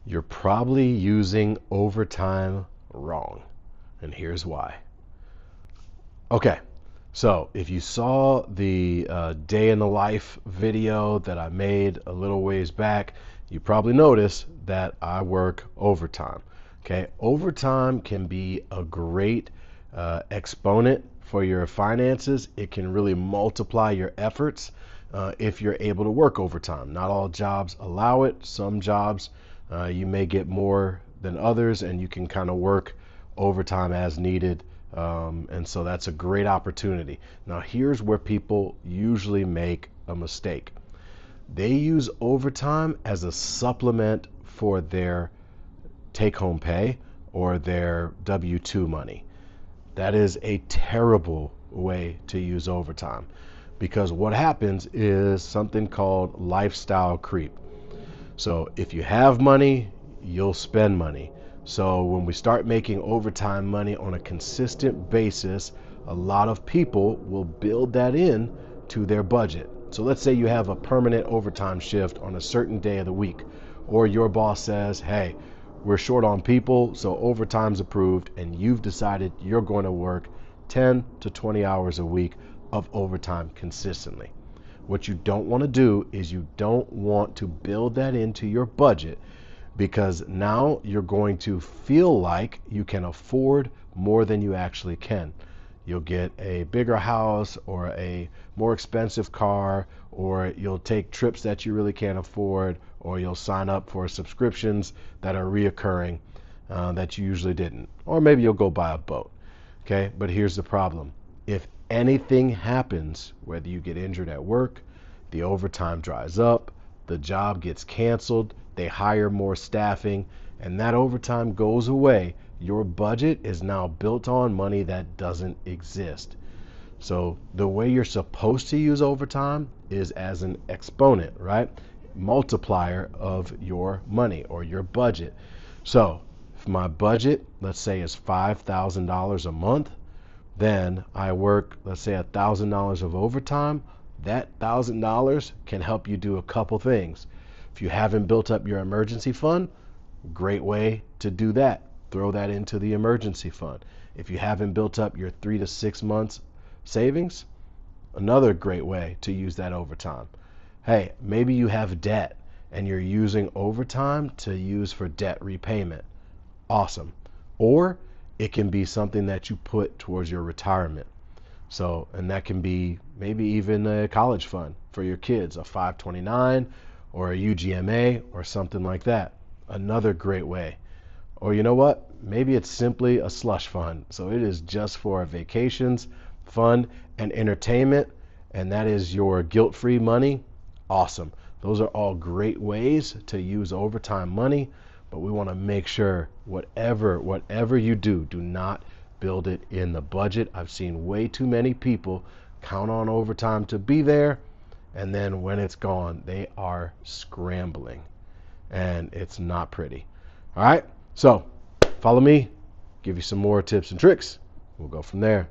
You're probably using overtime wrong. And here's why. Okay, so if you saw the day in the life video that I made a little ways back, you probably noticed that I work overtime. Okay, overtime can be a great exponent for your finances. It can really multiply your efforts if you're able to work overtime. Not all jobs allow it. Some jobs you may get more than others, and you can kind of work overtime as needed. And so that's a great opportunity. Now, here's where people usually make a mistake. They use overtime as a supplement for their take-home pay or their W-2 money. That is a terrible way to use overtime, because what happens is something called lifestyle creep. So if you have money, you'll spend money. So when we start making overtime money on a consistent basis, a lot of people will build that in to their budget. So let's say you have a permanent overtime shift on a certain day of the week, or your boss says, hey, we're short on people, so overtime's approved, and you've decided you're going to work 10 to 20 hours a week of overtime consistently. What you don't want to do is you don't want to build that into your budget, because now you're going to feel like you can afford more than you actually can. You'll get a bigger house or a more expensive car, or you'll take trips that you really can't afford, or you'll sign up for subscriptions that are reoccurring that you usually didn't. Or maybe you'll go buy a boat. Okay, but here's the problem. If anything happens, whether you get injured at work, the overtime dries up, the job gets canceled, they hire more staffing, and that overtime goes away, your budget is now built on money that doesn't exist. So the way you're supposed to use overtime is as an exponent, right? Multiplier of your money or your budget. So if my budget, let's say, is $5,000 a month, then I work, let's say, $1,000 of overtime, that $1,000 can help you do a couple things. If you haven't built up your emergency fund, great way to do that. Throw that into the emergency fund. If you haven't built up your 3 to 6 months savings, another great way to use that overtime. Hey, maybe you have debt and you're using overtime to use for debt repayment. Awesome. Or it can be something that you put towards your retirement. So, and that can be maybe even a college fund for your kids, a 529 or a UGMA or something like that. Another great way. Or you know what? Maybe it's simply a slush fund. So it is just for vacations, fun, and entertainment, and that is your guilt-free money. Awesome. Those are all great ways to use overtime money, but we want to make sure whatever you do, do not build it in the budget. I've seen way too many people count on overtime to be there, and then when it's gone, they are scrambling, and it's not pretty. All right, so follow me, give you some more tips and tricks. We'll go from there.